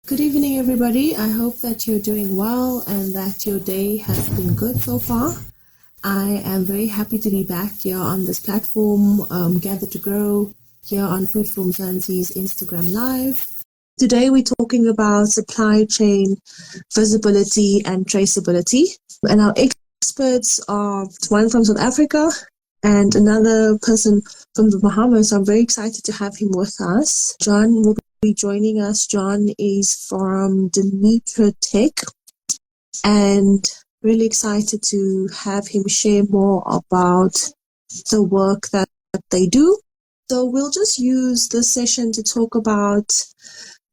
Good evening, everybody. I hope that you're doing well and that your day has been good so far. I am very happy to be back here on this platform, Gather to Grow, here on Food from Zanzi's Instagram Live. Today, we're talking about supply chain visibility and traceability. And our experts are one from South Africa and another person from the Bahamas. I'm very excited to have him with us. John will be joining us. John is from Demetra Tech and really excited to have him share more about the work that they do. So we'll just use this session to talk about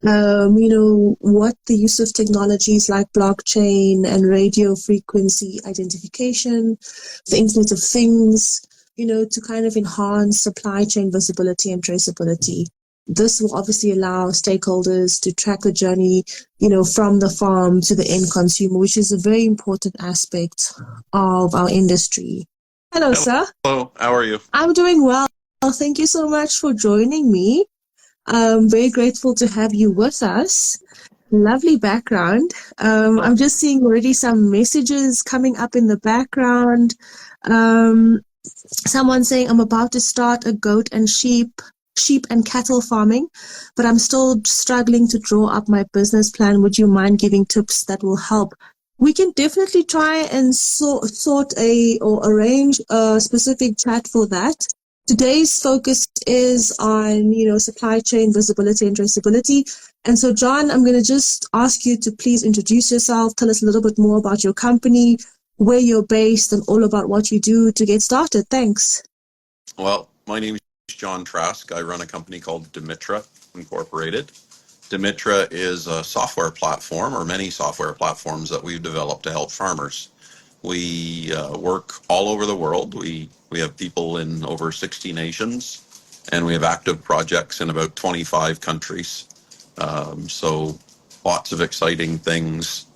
what the use of technologies like blockchain and radio frequency identification, the Internet of Things, to kind of enhance supply chain visibility and traceability. This will obviously allow stakeholders to track the journey, from the farm to the end consumer, which is a very important aspect of our industry. Hello, sir. Hello, how are you? I'm doing well. Thank you so much for joining me. I'm very grateful to have you with us. Lovely background. I'm just seeing already some messages coming up in the background. Someone saying, I'm about to start a goat and sheep and cattle farming, but I'm still struggling to draw up my business plan. Would you mind giving tips that will help? We can definitely try and arrange a specific chat for that. Today's focus is on, supply chain visibility and traceability. And so, John, I'm going to just ask you to please introduce yourself, tell us a little bit more about your company, where you're based, and all about what you do to get started. Thanks. Well, my name is John Trask. I run a company called Demetra Incorporated. Demetra is a software platform, or many software platforms that we've developed to help farmers. We work all over the world. We have people in over 60 nations, and we have active projects in about 25 countries. So lots of exciting things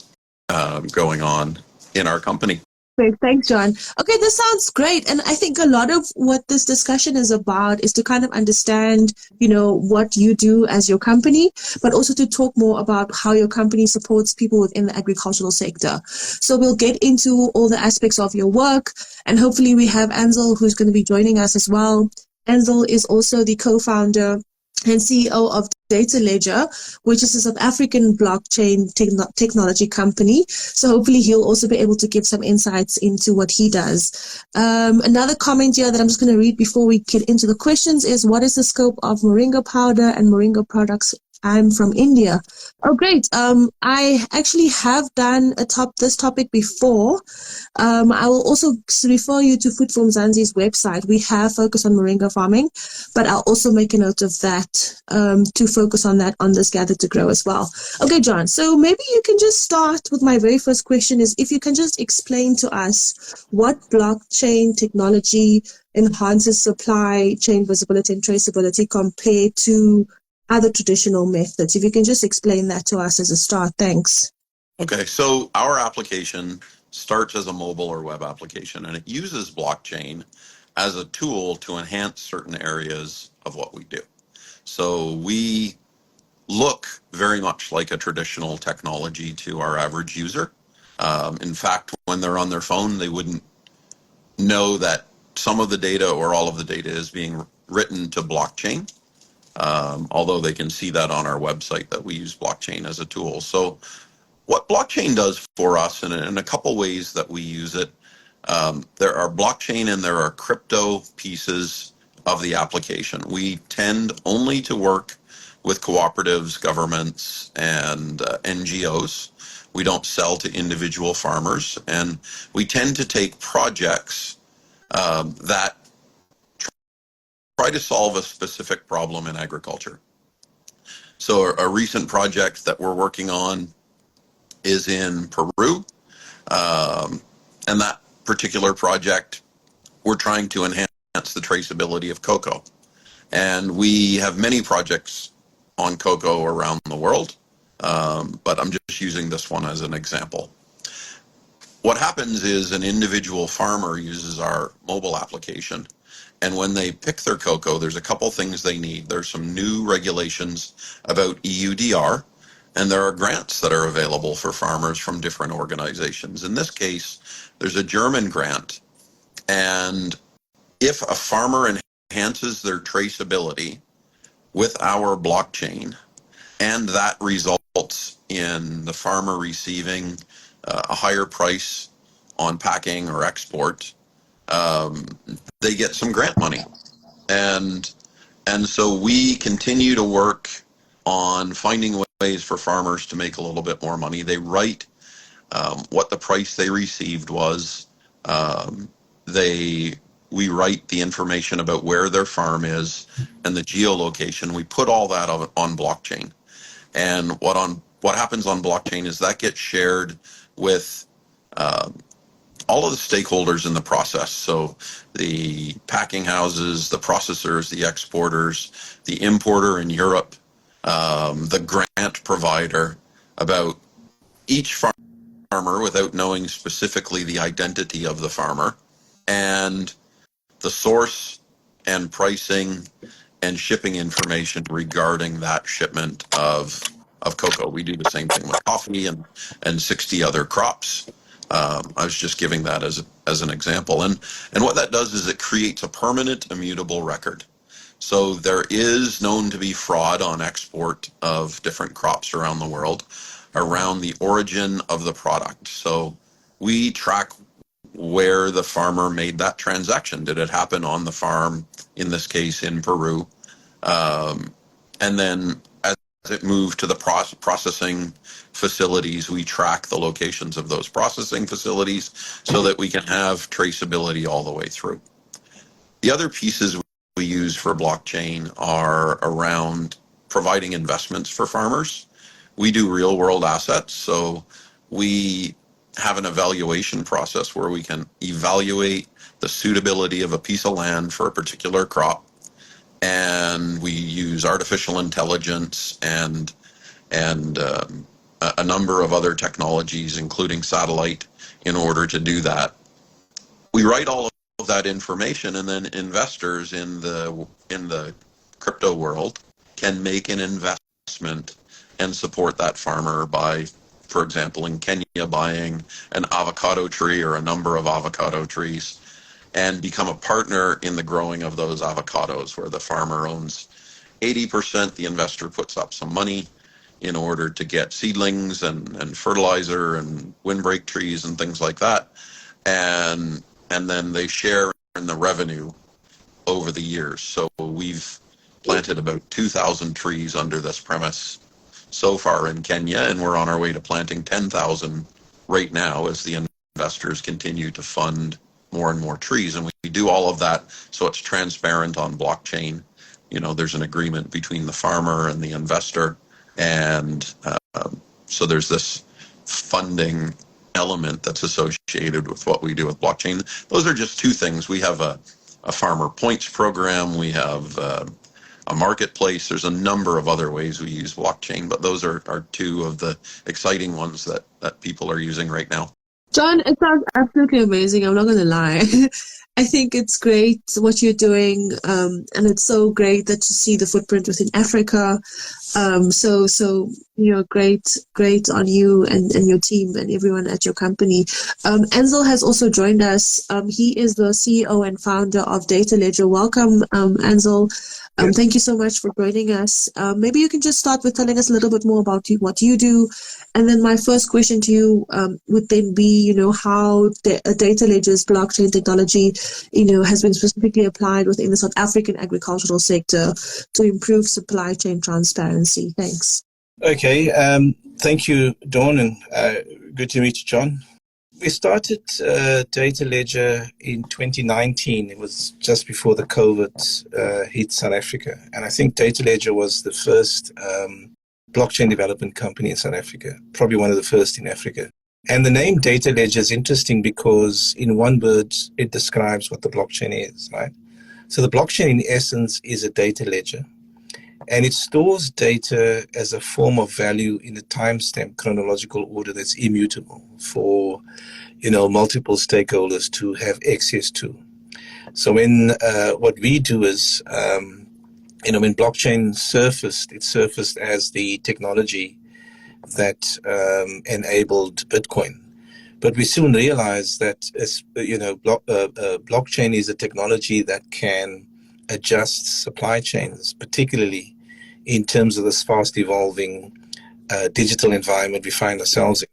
going on in our company. Great. Thanks, John. Okay, this sounds great. And I think a lot of what this discussion is about is to kind of understand, what you do as your company, but also to talk more about how your company supports people within the agricultural sector. So we'll get into all the aspects of your work, and hopefully we have Ansel, who's going to be joining us as well. Ansel is also the co-founder and CEO of Data Ledger, which is a South African blockchain technology company. So hopefully he'll also be able to give some insights into what he does. Another comment here that I'm just going to read before we get into the questions is, what is the scope of Moringa powder and Moringa products? I'm from India. Oh, great. I actually have done this topic before. I will also refer you to Food from Zanzi's website. We have focused on Moringa farming, but I'll also make a note of that to focus on that on this Gather to Grow as well. Okay, John. So maybe you can just start with my very first question is, if you can just explain to us what blockchain technology enhances supply chain visibility and traceability compared to other traditional methods. If you can just explain that to us as a start. Thanks. Okay, so our application starts as a mobile or web application, and it uses blockchain as a tool to enhance certain areas of what we do. So we look very much like a traditional technology to our average user. In fact, when they're on their phone, they wouldn't know that some of the data or all of the data is being written to blockchain. Although they can see that on our website that we use blockchain as a tool. So what blockchain does for us, in a couple ways that we use it, there are blockchain and there are crypto pieces of the application. We tend only to work with cooperatives, governments, and NGOs. We don't sell to individual farmers, and we tend to take projects that try to solve a specific problem in agriculture. So a recent project that we're working on is in Peru. And that particular project, we're trying to enhance the traceability of cocoa. And we have many projects on cocoa around the world, but I'm just using this one as an example. What happens is an individual farmer uses our mobile application, and when they pick their cocoa, there's a couple things they need. There's some new regulations about EUDR, And there are grants that are available for farmers from different organizations. In this case, there's a German grant. And if a farmer enhances their traceability with our blockchain, and that results in the farmer receiving a higher price on packing or export, um, they get some grant money. And so we continue to work on finding ways for farmers to make a little bit more money. They write what the price they received was. Um, they we write the information about where their farm is and the geolocation. We put all that on blockchain. And what happens on blockchain is that gets shared with uh, all of the stakeholders in the process. So the packing houses, the processors, the exporters, the importer in Europe, the grant provider, about each farmer without knowing specifically the identity of the farmer, and the source and pricing and shipping information regarding that shipment of cocoa. We do the same thing with coffee and 60 other crops. I was just giving that as an example. And what that does is it creates a permanent immutable record. So there is known to be fraud on export of different crops around the world around the origin of the product. So we track where the farmer made that transaction. Did it happen on the farm, in this case in Peru? And then as it moved to the processing facilities, we track the locations of those processing facilities so that we can have traceability all the way through. The other pieces we use for blockchain are around providing investments for farmers. We do real world assets. So we have an evaluation process where we can evaluate the suitability of a piece of land for a particular crop. And we use artificial intelligence and a number of other technologies, including satellite, in order to do that. We write all of that information, and then investors in the crypto world can make an investment and support that farmer by, for example, in Kenya, buying an avocado tree or a number of avocado trees and become a partner in the growing of those avocados, where the farmer owns 80%, the investor puts up some money in order to get seedlings and fertilizer and windbreak trees and things like that. And then they share in the revenue over the years. So we've planted about 2,000 trees under this premise so far in Kenya, and we're on our way to planting 10,000 right now as the investors continue to fund more and more trees. And we do all of that so it's transparent on blockchain. You know, there's an agreement between the farmer and the investor, and so there's this funding element that's associated with what we do with blockchain. Those are just two things. We have a farmer points program. We have a marketplace. There's a number of other ways we use blockchain, but those are two of the exciting ones that people are using right now. John, it sounds absolutely amazing. I'm not going to lie. I think it's great what you're doing, and it's so great that you see the footprint within Africa. So great on you and your team and everyone at your company. Ansel has also joined us. He is the CEO and founder of Data Ledger. Welcome, Ansel. Thank you so much for joining us. Maybe you can just start with telling us a little bit more about what you do. And then my first question to you would then be, how Data Ledger's blockchain technology, has been specifically applied within the South African agricultural sector to improve supply chain transparency. Thanks. Okay. Thank you, Dawn, and good to meet you, John. We started Data Ledger in 2019. It was just before the COVID hit South Africa. And I think Data Ledger was the first blockchain development company in South Africa, probably one of the first in Africa. And the name Data Ledger is interesting because in one word, it describes what the blockchain is, right? So the blockchain in essence is a data ledger. And it stores data as a form of value in a timestamp chronological order that's immutable for, multiple stakeholders to have access to. So when what we do is, when blockchain surfaced, it surfaced as the technology that enabled Bitcoin. But we soon realized that, blockchain is a technology that can adjust supply chains, particularly in terms of this fast evolving digital environment we find ourselves in.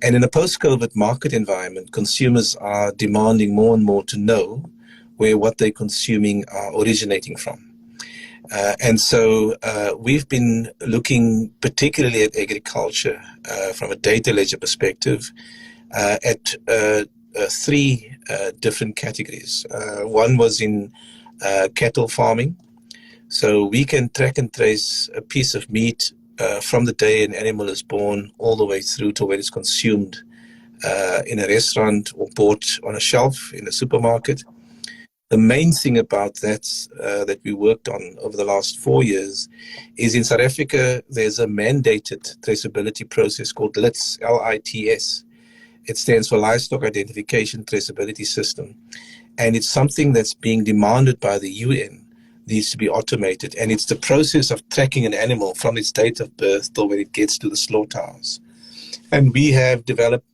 And in a post-COVID market environment, consumers are demanding more and more to know where what they're consuming are originating from. And so we've been looking particularly at agriculture from a data ledger perspective at three different categories. One was in cattle farming. So we can track and trace a piece of meat from the day an animal is born all the way through to when it's consumed in a restaurant or bought on a shelf in a supermarket. The main thing about that that we worked on over the last 4 years is in South Africa, there's a mandated traceability process called LITS, L-I-T-S. It stands for Livestock Identification Traceability System. And it's something that's being demanded by the UN, needs to be automated. And it's the process of tracking an animal from its date of birth till when it gets to the slaughterhouse. And we have developed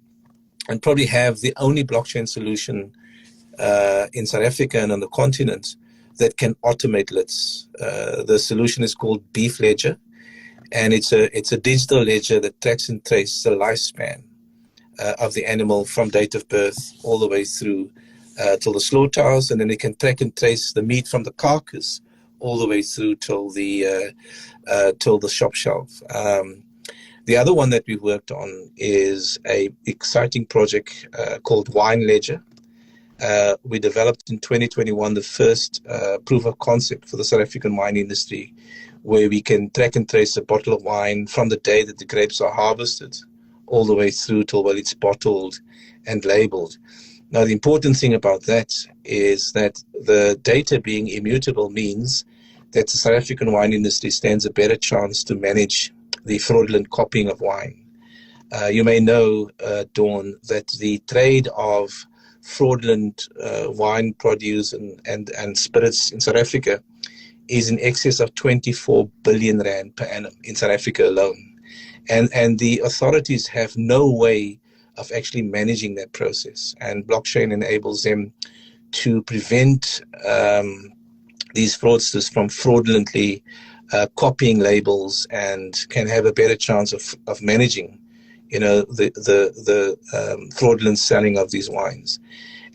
and probably have the only blockchain solution in South Africa and on the continent that can automate LITS. The solution is called Beef Ledger, and it's a digital ledger that tracks and traces the lifespan of the animal from date of birth all the way through till the slaughterhouse, and then it can track and trace the meat from the carcass all the way through till the shop shelf. The other one that we've worked on is a exciting project called Wine Ledger. We developed in 2021 the first proof of concept for the South African wine industry, where we can track and trace a bottle of wine from the day that the grapes are harvested all the way through till when it's bottled and labeled. Now, the important thing about that is that the data being immutable means that the South African wine industry stands a better chance to manage the fraudulent copying of wine. You may know, Dawn, that the trade of fraudulent wine produce and spirits in South Africa is in excess of 24 billion rand per annum in South Africa alone. And the authorities have no way of actually managing that process. And blockchain enables them to prevent these fraudsters from fraudulently copying labels, and can have a better chance of managing, the fraudulent selling of these wines.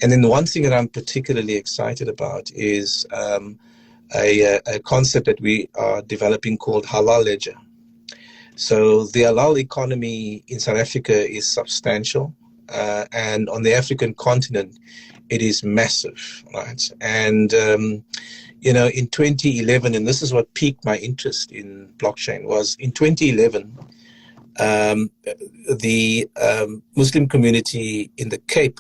And then the one thing that I'm particularly excited about is a concept that we are developing called Halal Ledger. So the halal economy in South Africa is substantial, and on the African continent, it is massive, right? And, in 2011, and this is what piqued my interest in blockchain, was in 2011, the Muslim community in the Cape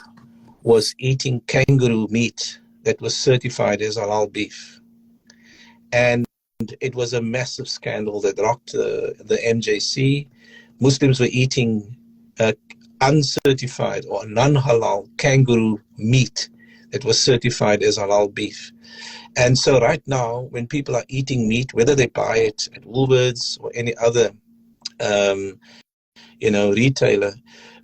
was eating kangaroo meat that was certified as halal beef. And it was a massive scandal that rocked the MJC. Muslims were eating uncertified or non-halal kangaroo meat that was certified as halal beef. And so right now, when people are eating meat, whether they buy it at Woolworths or any other retailer,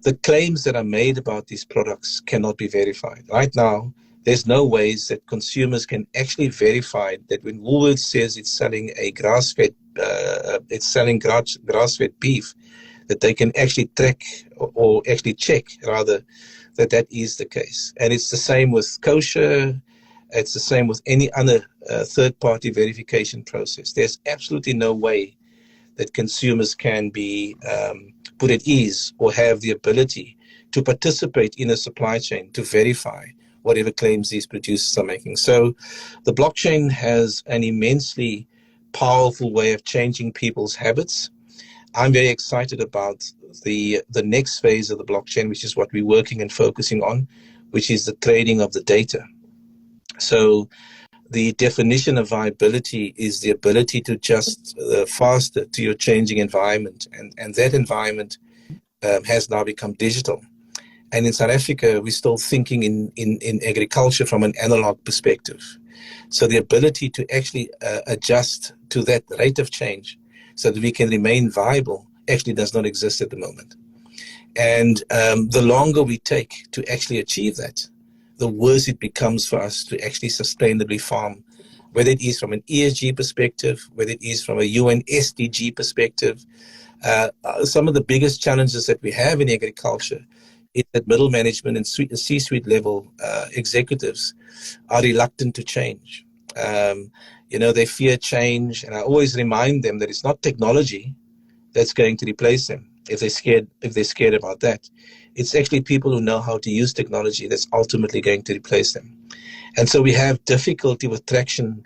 the claims that are made about these products cannot be verified. Right now, there's no ways that consumers can actually verify that when Woolworths says it's selling a grass-fed beef, that they can actually track or actually check rather that is the case. And it's the same with kosher. It's the same with any other third-party verification process. There's absolutely no way that consumers can be put at ease or have the ability to participate in a supply chain to verify whatever claims these producers are making. So the blockchain has an immensely powerful way of changing people's habits. I'm very excited about the next phase of the blockchain, which is what we're working and focusing on, which is the trading of the data. So the definition of viability is the ability to adjust faster to your changing environment. And that environment has now become digital. And in South Africa, we're still thinking in agriculture from an analog perspective. So the ability to actually adjust to that rate of change so that we can remain viable actually does not exist at the moment. And the longer we take to actually achieve that, the worse it becomes for us to actually sustainably farm, whether it is from an ESG perspective, whether it is from a UN SDG perspective. Some of the biggest challenges that we have in agriculture is that middle management and C-suite level executives are reluctant to change. They fear change, and I always remind them that it's not technology that's going to replace them. If they're scared about that, it's actually people who know how to use technology that's ultimately going to replace them. And so we have difficulty with traction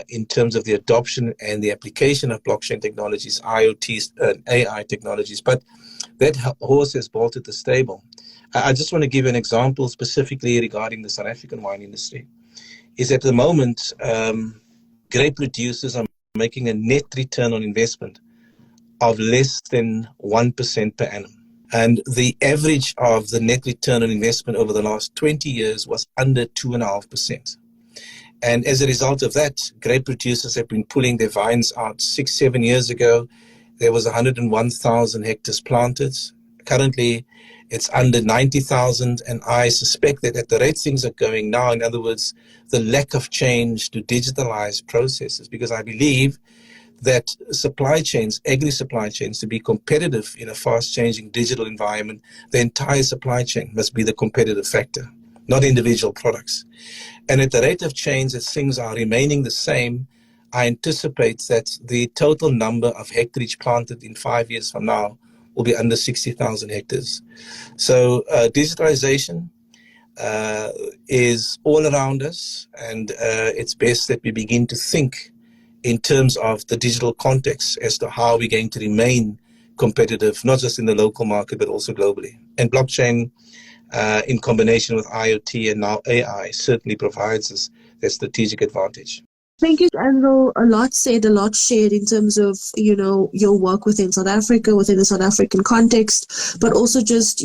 in terms of the adoption and the application of blockchain technologies, IoT, AI technologies. But that horse has bolted the stable. I just want to give an example specifically regarding the South African wine industry. Is at the moment, grape producers are making a net return on investment of less than 1% per annum. And the average of the net return on investment over the last 20 years was under 2.5%. And as a result of that, grape producers have been pulling their vines out. 6-7 years ago, there was 101,000 hectares planted. Currently, it's under 90,000. And I suspect that at the rate things are going now, in other words, the lack of change to digitalize processes, because I believe that supply chains, agri-supply chains, to be competitive in a fast-changing digital environment, the entire supply chain must be the competitive factor, not individual products. And at the rate of change, as things are remaining the same, I anticipate that the total number of hectareage planted in 5 years from now will be under 60,000 hectares. So digitalization is all around us, and it's best that we begin to think in terms of the digital context as to how we're going to remain competitive, not just in the local market, but also globally. And blockchain, in combination with IoT and now AI, certainly provides us that strategic advantage. Thank you, Andrew. A lot said, a lot shared in terms of, your work within South Africa, within the South African context, but also just,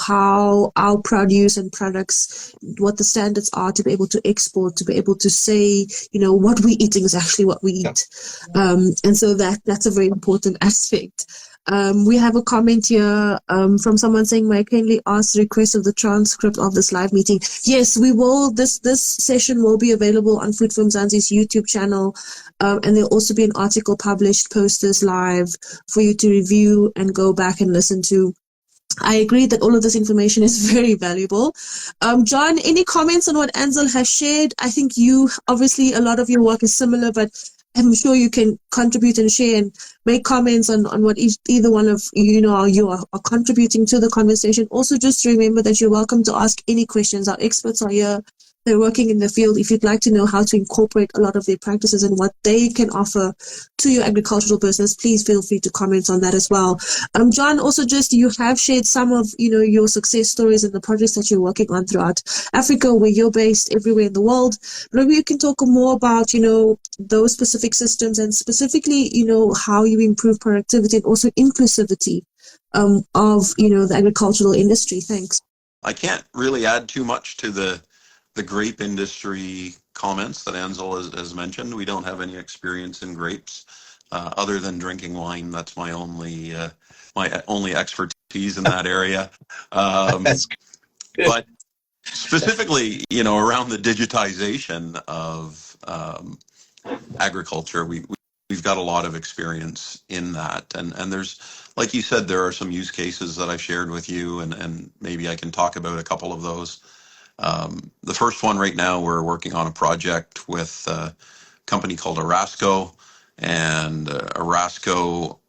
how our produce and products, what the standards are to be able to export, to be able to say, what we're eating is actually what we eat. Yeah. And so that's a very important aspect. We have a comment here from someone saying, may I kindly ask the request of the transcript of this live meeting? Yes, we will. This session will be available on Food from Mzansi's YouTube channel, and there'll also be an article published post this live for you to review and go back and listen to. I agree that all of this information is very valuable. John, any comments on what Ansel has shared? I think obviously a lot of your work is similar, but I'm sure you can contribute and share and make comments on what either one of you are contributing to the conversation. Also, just remember that you're welcome to ask any questions. Our experts are here. They're working in the field. If you'd like to know how to incorporate a lot of their practices and what they can offer to your agricultural business, please feel free to comment on that as well. John, also just you have shared some of your success stories and the projects that you're working on throughout Africa, where you're based everywhere in the world. Maybe you can talk more about those specific systems and specifically how you improve productivity and also inclusivity of the agricultural industry. Thanks. I can't really add too much to the grape industry comments that Ansel has mentioned. We don't have any experience in grapes other than drinking wine. That's my only expertise in that area. But specifically, around the digitization of agriculture, we've got a lot of experience in that. And there's, like you said, there are some use cases that I shared with you, and maybe I can talk about a couple of those. The first one right now, we're working on a project with a company called Arasco, and Arasco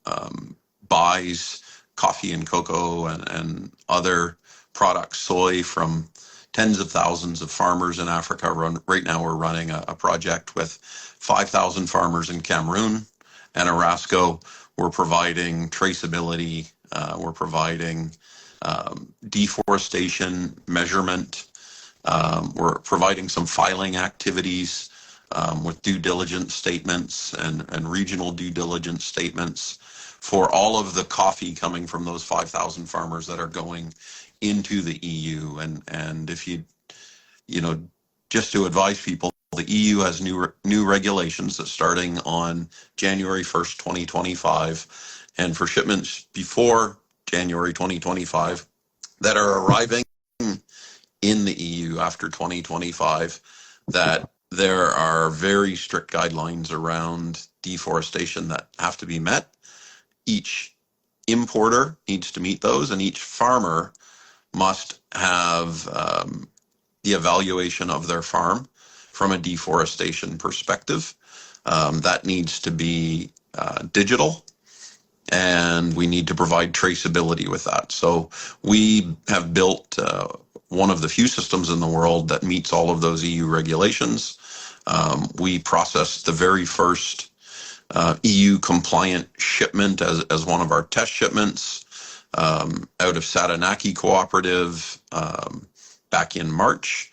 buys coffee and cocoa and other products, soy, from tens of thousands of farmers in Africa. Right now we're running a project with 5,000 farmers in Cameroon, and Arasco, we're providing traceability, we're providing deforestation measurement. We're providing some filing activities with due diligence statements and regional due diligence statements for all of the coffee coming from those 5,000 farmers that are going into the EU. And if just to advise people, the EU has new regulations that starting on January 1st, 2025, and for shipments before January 2025 that are arriving in the EU after 2025, that there are very strict guidelines around deforestation that have to be met. Each importer needs to meet those, and each farmer must have the evaluation of their farm from a deforestation perspective. That needs to be digital, and we need to provide traceability with that. So we have built one of the few systems in the world that meets all of those EU regulations. We processed the very first EU compliant shipment as one of our test shipments out of Satanaki Cooperative back in March.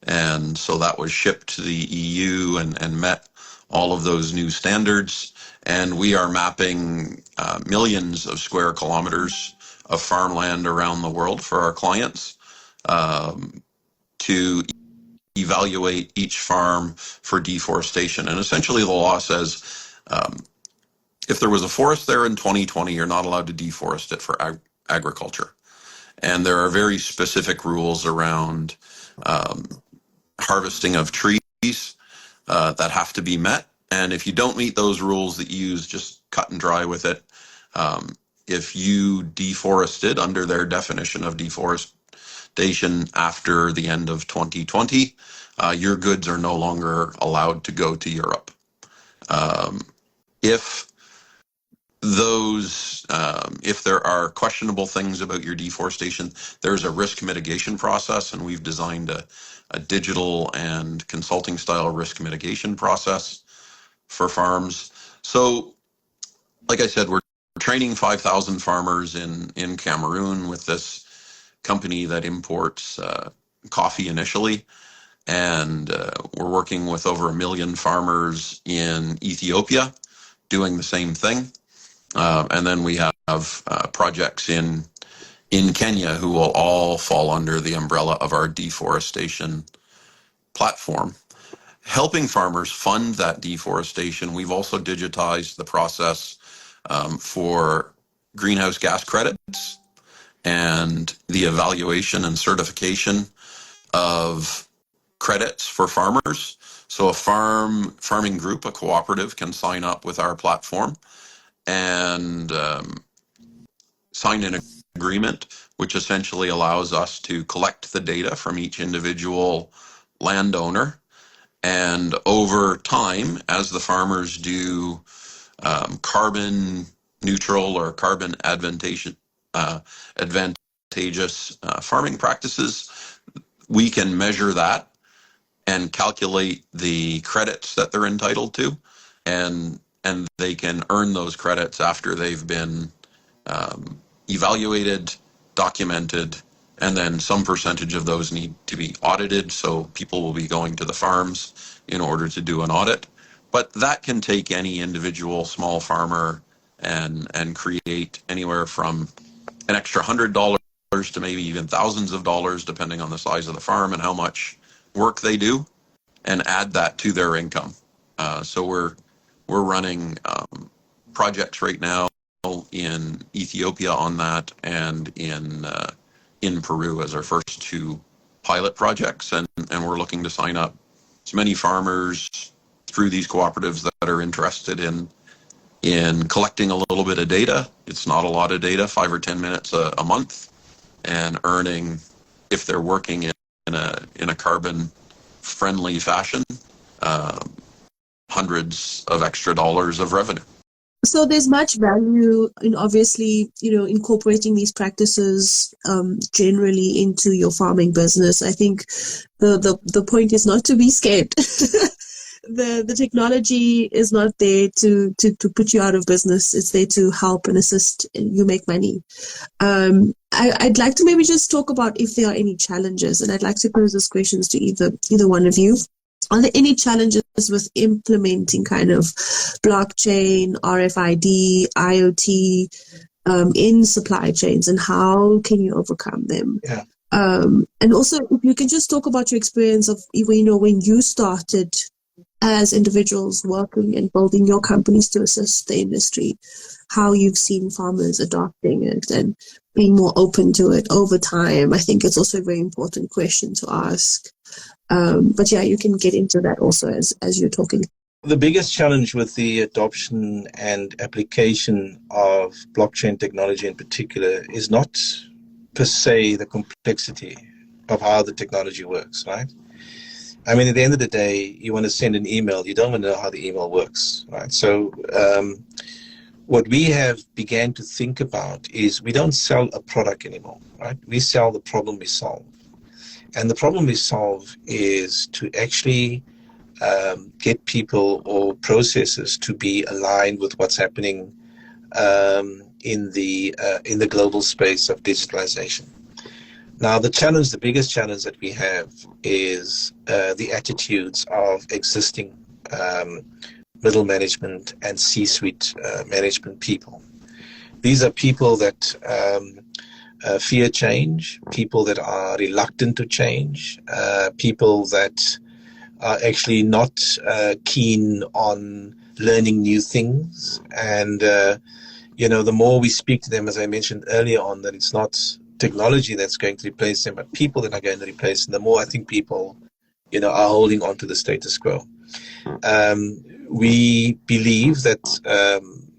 And so that was shipped to the EU and met all of those new standards. And we are mapping millions of square kilometers of farmland around the world for our clients to evaluate each farm for deforestation. And essentially the law says if there was a forest there in 2020, you're not allowed to deforest it for agriculture. And there are very specific rules around harvesting of trees that have to be met. And if you don't meet those rules, the EU's just cut and dry with it. If you deforested under their definition of deforestation after the end of 2020, your goods are no longer allowed to go to Europe. If there are questionable things about your deforestation, there's a risk mitigation process, and we've designed a digital and consulting style risk mitigation process for farms. So, like I said, we're training 5,000 farmers in Cameroon with this company that imports coffee initially. And we're working with over 1 million farmers in Ethiopia doing the same thing. And then we have projects in Kenya who will all fall under the umbrella of our deforestation platform. Helping farmers fund that deforestation, we've also digitized the process for greenhouse gas credits and the evaluation and certification of credits for farmers. So a farming group, a cooperative, can sign up with our platform and sign an agreement, which essentially allows us to collect the data from each individual landowner. And over time, as the farmers do carbon neutral or carbon advantageous farming practices, we can measure that and calculate the credits that they're entitled to, and they can earn those credits after they've been evaluated, documented, and then some percentage of those need to be audited. So people will be going to the farms in order to do an audit. But that can take any individual small farmer and create anywhere from an extra $100 to maybe even thousands of dollars, depending on the size of the farm and how much work they do, and add that to their income. So we're running projects right now in Ethiopia on that, and in Peru as our first two pilot projects, and we're looking to sign up as many farmers through these cooperatives that are interested in collecting a little bit of data. It's not a lot of data, 5 or 10 minutes a month, and earning, if they're working in a carbon friendly fashion, hundreds of extra dollars of revenue. So there's much value in obviously, incorporating these practices generally into your farming business. I think the point is not to be scared. The technology is not there to put you out of business. It's there to help and assist you make money. I'd like to maybe just talk about if there are any challenges, and I'd like to pose those questions to either one of you. Are there any challenges with implementing kind of blockchain, RFID, IoT in supply chains, and how can you overcome them? Yeah. And also, if you can just talk about your experience of when you started as individuals working and building your companies to assist the industry, how you've seen farmers adopting it and being more open to it over time. I think it's also a very important question to ask. But yeah, you can get into that also as you're talking. The biggest challenge with the adoption and application of blockchain technology in particular is not per se the complexity of how the technology works, right? I mean, at the end of the day, you want to send an email, you don't want to know how the email works, right? So what we have began to think about is we don't sell a product anymore, right? We sell the problem we solve. And the problem we solve is to actually get people or processes to be aligned with what's happening in the global space of digitalization. Now, the biggest challenge that we have is the attitudes of existing middle management and C-suite management people. These are people that fear change, people that are reluctant to change, people that are actually not keen on learning new things. And, the more we speak to them, as I mentioned earlier on, that it's not technology that's going to replace them, but people that are going to replace them, the more I think people, are holding on to the status quo. We believe that,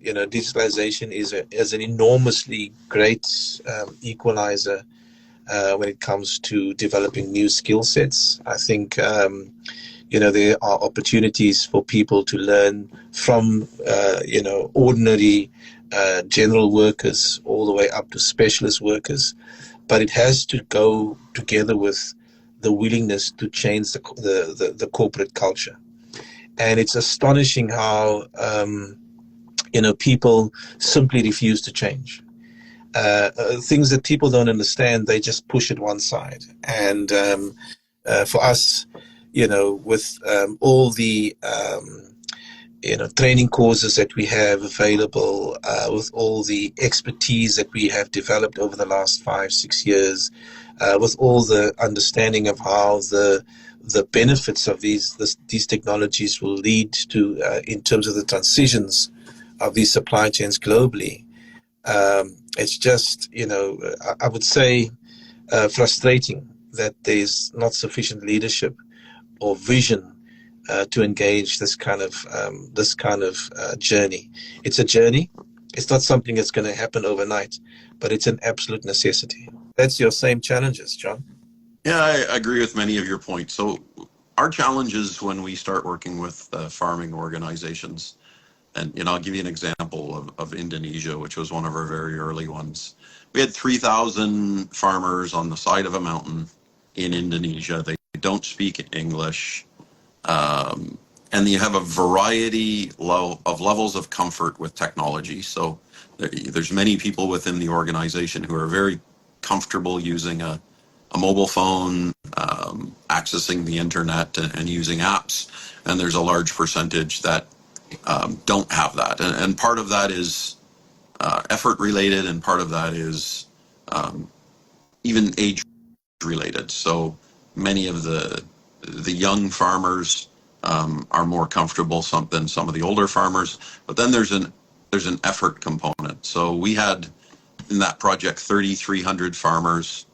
digitalization is an enormously great equalizer when it comes to developing new skill sets. I think, there are opportunities for people to learn from, ordinary general workers all the way up to specialist workers, but it has to go together with the willingness to change the corporate culture. And it's astonishing how, people simply refuse to change. Things that people don't understand, they just push it one side. And for us, with all the training courses that we have available, with all the expertise that we have developed over the last 5-6 years, with all the understanding of how the benefits of these technologies will lead to, in terms of the transitions of these supply chains globally. It's just, I would say, frustrating that there's not sufficient leadership or vision to engage this kind of journey. It's a journey. It's not something that's going to happen overnight, but it's an absolute necessity. That's your same challenges, John. Yeah, I agree with many of your points. So our challenges when we start working with farming organizations, and I'll give you an example of Indonesia, which was one of our very early ones. We had 3,000 farmers on the side of a mountain in Indonesia. They don't speak English. And you have a variety of levels of comfort with technology. So there's many people within the organization who are very comfortable using a mobile phone, accessing the internet and using apps. And there's a large percentage that don't have that. And part of that is effort related, and part of that is even age related. So many of the young farmers are more comfortable than some of the older farmers. But then there's an effort component. So we had in that project 3,300 farmers.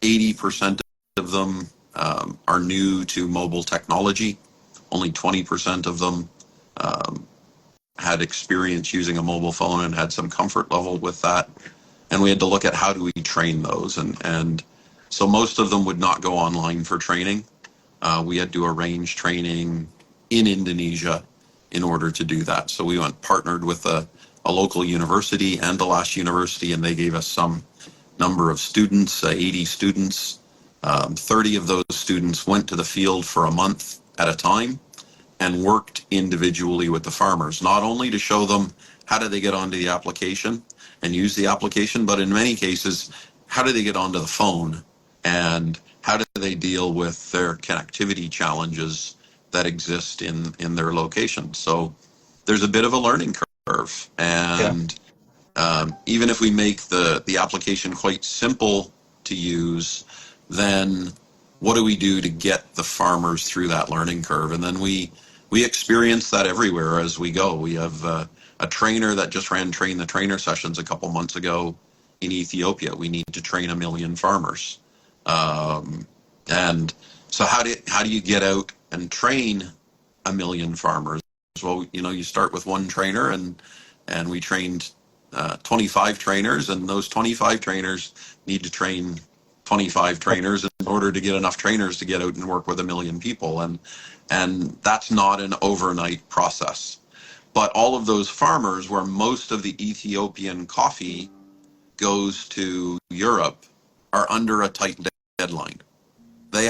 80% of them are new to mobile technology. Only 20% of them had experience using a mobile phone and had some comfort level with that. And we had to look at how do we train those. And so most of them would not go online for training. We had to arrange training in Indonesia in order to do that. So we partnered with a local university and the last university, and they gave us some number of students, 80 students. 30 of those students went to the field for a month at a time and worked individually with the farmers, not only to show them how do they get onto the application and use the application, but in many cases, how do they get onto the phone and how do they deal with their connectivity challenges that exist in their location. So there's a bit of a learning curve. And even if we make the application quite simple to use, then what do we do to get the farmers through that learning curve? And then we experience that everywhere as we go. We have a trainer that just ran Train the Trainer sessions a couple months ago in Ethiopia. We need to train 1 million farmers. And so how do you get out and train 1 million farmers? Well, you start with one trainer, and we trained 25 trainers, and those 25 trainers need to train 25 trainers in order to get enough trainers to get out and work with 1 million people. And that's not an overnight process. But all of those farmers, where most of the Ethiopian coffee goes to Europe, are under a tight deadline. They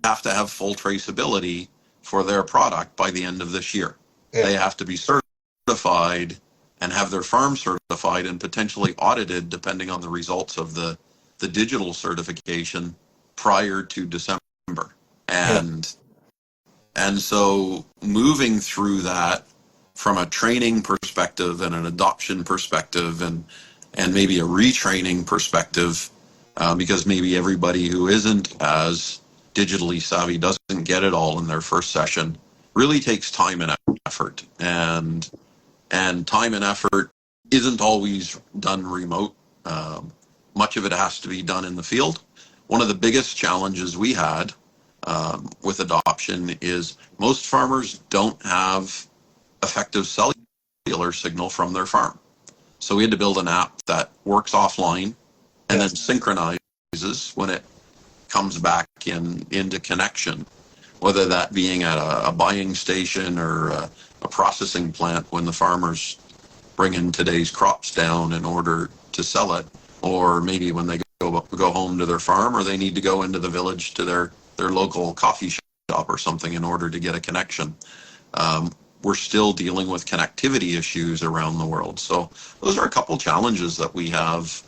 have to have full traceability for their product by the end of this year. Yeah. They have to be certified and have their farm certified and potentially audited, depending on the results of the digital certification, prior to December. And so moving through that from a training perspective and an adoption perspective and maybe a retraining perspective, because maybe everybody who isn't as digitally savvy doesn't get it all in their first session, really takes time and effort. And time and effort isn't always done remote. Much of it has to be done in the field. One of the biggest challenges we had with adoption is most farmers don't have effective cellular signal from their farm. So we had to build an app that works offline and then synchronizes when it comes back into connection, whether that being at a buying station or a processing plant when the farmers bring in today's crops down in order to sell it, or maybe when they go home to their farm, or they need to go into the village to their local coffee shop or something in order to get a connection. We're still dealing with connectivity issues around the world. So those are a couple challenges that we have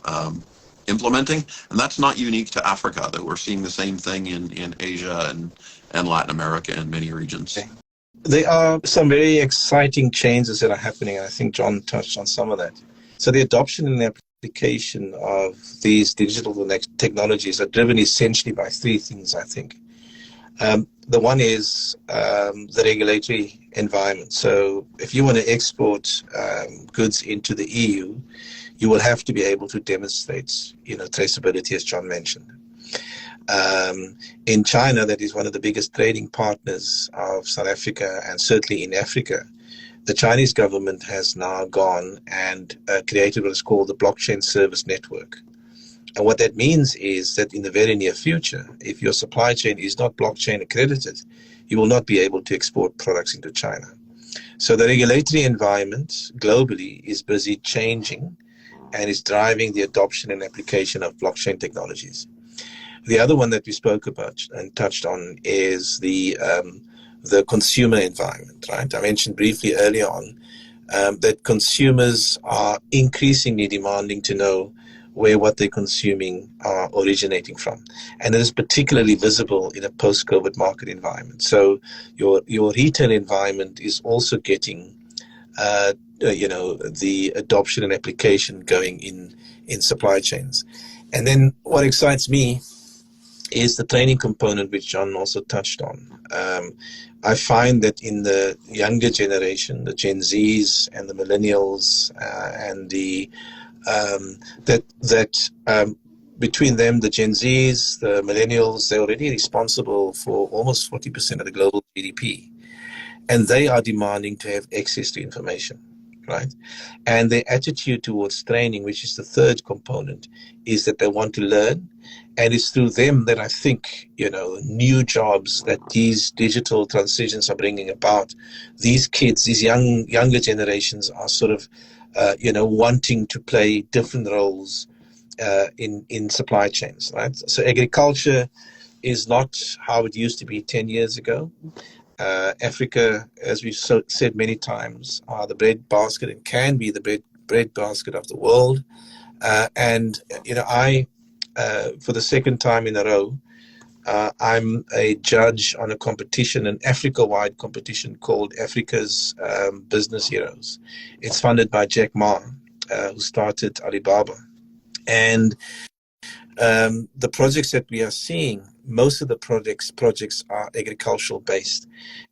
implementing, and that's not unique to Africa. That we're seeing the same thing in Asia and Latin America and many regions. There are some very exciting changes that are happening, and I think John touched on some of that. So the adoption and the application of these digital technologies are driven essentially by three things, I think. The one is the regulatory environment. So if you want to export goods into the EU, you will have to be able to demonstrate, traceability, as John mentioned. In China, that is one of the biggest trading partners of South Africa, and certainly in Africa, the Chinese government has now gone and created what is called the Blockchain Service Network. And what that means is that in the very near future, if your supply chain is not blockchain accredited, you will not be able to export products into China. So the regulatory environment globally is busy changing and is driving the adoption and application of blockchain technologies. The other one that we spoke about and touched on is the consumer environment, right? I mentioned briefly earlier on that consumers are increasingly demanding to know where what they're consuming are originating from. And it is particularly visible in a post-COVID market environment. So your retail environment is also getting the adoption and application going in supply chains. And then what excites me is the training component, which John also touched on. I find that in the younger generation, the Gen Zs and the millennials and the between them, the Gen Zs, the millennials, they're already responsible for almost 40% of the global GDP. And they are demanding to have access to information, right? And their attitude towards training, which is the third component, is that they want to learn. And it's through them that I think, new jobs that these digital transitions are bringing about. These kids, these younger generations are sort of, wanting to play different roles in supply chains, right? So agriculture is not how it used to be 10 years ago. Africa, as we've said many times, are the bread basket and can be the bread basket of the world. I, for the second time in a row, I'm a judge on a competition, an Africa-wide competition called Africa's Business Heroes. It's funded by Jack Ma, who started Alibaba. And the projects that we are seeing most of the projects are agricultural based,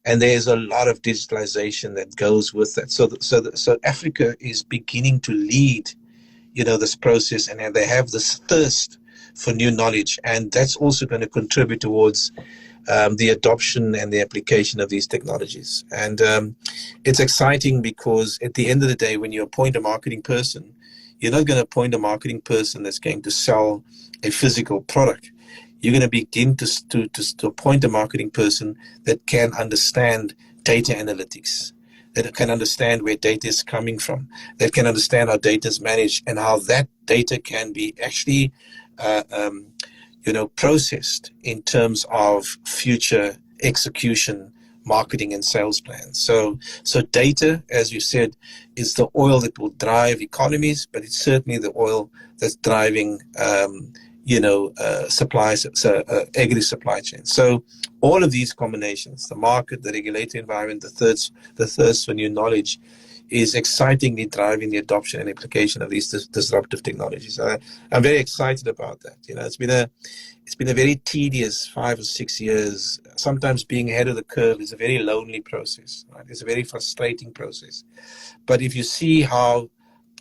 and there's a lot of digitalization that goes with that. So Africa is beginning to lead, this process, and they have this thirst for new knowledge, and that's also going to contribute towards the adoption and the application of these technologies. And it's exciting because at the end of the day, when you appoint a marketing person, you're not going to appoint a marketing person that's going to sell a physical product. You're going to begin to appoint a marketing person that can understand data analytics, that can understand where data is coming from, that can understand how data is managed and how that data can be actually processed in terms of future execution, marketing, and sales plans. So data, as you said, is the oil that will drive economies, but it's certainly the oil that's driving, supplies, agri supply chain. So all of these combinations, the market, the regulatory environment, the thirst for new knowledge, is excitingly driving the adoption and application of these disruptive technologies. I'm very excited about that. It's been a very tedious 5 or 6 years. Sometimes being ahead of the curve is a very lonely process. Right? It's a very frustrating process. But if you see how,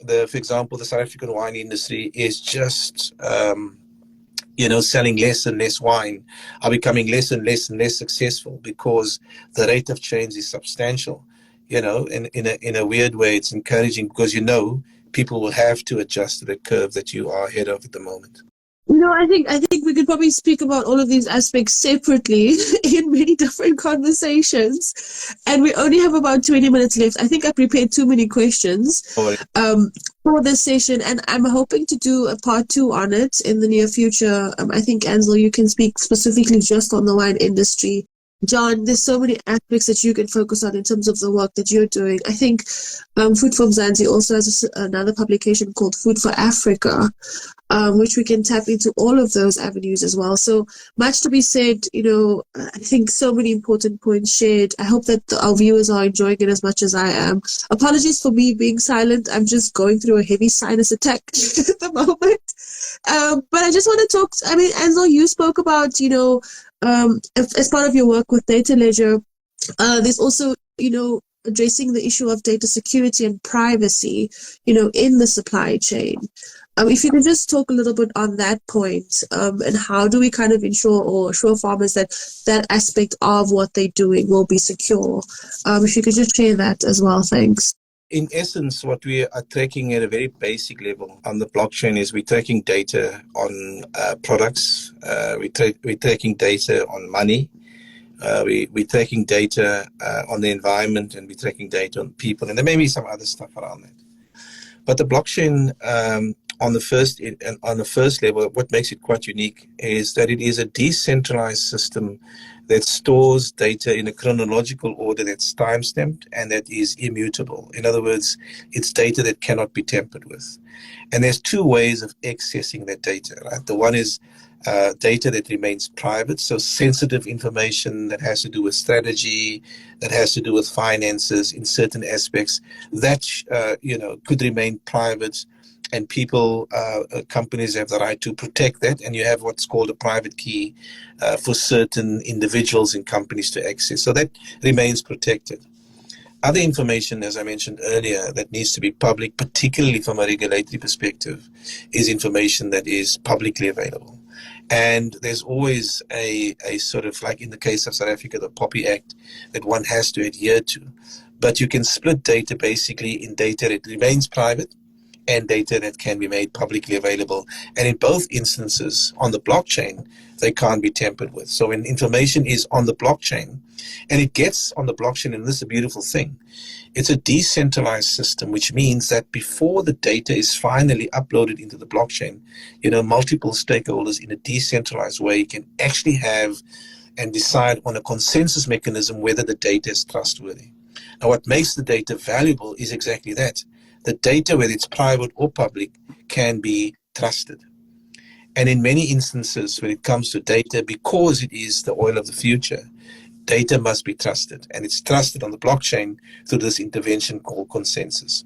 for example, the South African wine industry is just selling less and less wine, are becoming less and less and less successful because the rate of change is substantial. In a weird way, it's encouraging because people will have to adjust to the curve that you are ahead of at the moment. I think we could probably speak about all of these aspects separately in many different conversations, and we only have about 20 minutes left. I think I prepared too many questions for this session, and I'm hoping to do a part 2 on it in the near future. I think, Ansel, you can speak specifically just on the wine industry. John, there's so many aspects that you can focus on in terms of the work that you're doing. I think Food for Mzansi also has another publication called Food for Africa, which we can tap into all of those avenues as well. So much to be said. I think so many important points shared. I hope that our viewers are enjoying it as much as I am. Apologies for me being silent. I'm just going through a heavy sinus attack at the moment. But I just want to talk. Ansel, you spoke about, as part of your work with Data Ledger, there's also, addressing the issue of data security and privacy, in the supply chain. If you could just talk a little bit on that point, and how do we kind of ensure or assure farmers that that aspect of what they're doing will be secure? If you could just share that as well, thanks. In essence, what we are tracking at a very basic level on the blockchain is we're tracking data on products, we're tracking data on money, we're tracking data on the environment, and we're tracking data on people, and there may be some other stuff around that. But the blockchain, on the first level, what makes it quite unique is that it is a decentralized system that stores data in a chronological order that's time-stamped and that is immutable. In other words, it's data that cannot be tampered with. And there's 2 ways of accessing that data. Right? The one is data that remains private, so sensitive information that has to do with strategy, that has to do with finances in certain aspects, that could remain private. And people, companies have the right to protect that, and you have what's called a private key for certain individuals and companies to access. So that remains protected. Other information, as I mentioned earlier, that needs to be public, particularly from a regulatory perspective, is information that is publicly available. And there's always a sort of, like in the case of South Africa, the POPI Act that one has to adhere to. But you can split data basically in data that remains private and data that can be made publicly available. And in both instances on the blockchain, they can't be tampered with. So when information is on the blockchain, and it gets on the blockchain, and this is a beautiful thing, it's a decentralized system, which means that before the data is finally uploaded into the blockchain, multiple stakeholders in a decentralized way can actually have and decide on a consensus mechanism whether the data is trustworthy. Now, what makes the data valuable is exactly that. The data, whether it's private or public, can be trusted. And in many instances, when it comes to data, because it is the oil of the future, data must be trusted. And it's trusted on the blockchain through this intervention called consensus.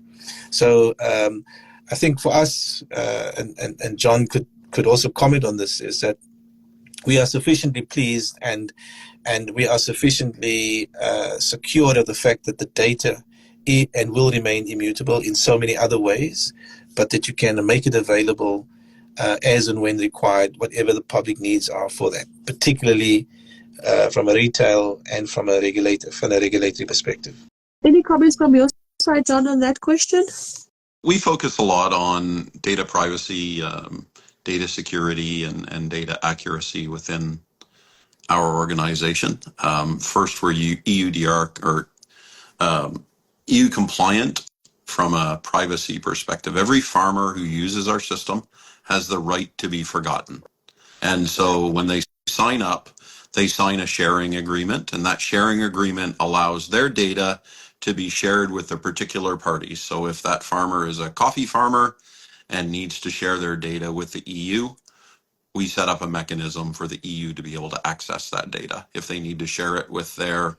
So I think for us, and John could also comment on this, is that we are sufficiently pleased and we are sufficiently secured of the fact that the data and will remain immutable in so many other ways, but that you can make it available as and when required, whatever the public needs are for that, particularly from a retail and from a regulatory perspective. Any comments from your side, John, on that question? We focus a lot on data privacy, data security, and data accuracy within our organization. First, we're EUDR or EU compliant from a privacy perspective. Every farmer who uses our system has the right to be forgotten. And so when they sign up, they sign a sharing agreement, and that sharing agreement allows their data to be shared with a particular party. So if that farmer is a coffee farmer and needs to share their data with the EU, we set up a mechanism for the EU to be able to access that data. If they need to share it with their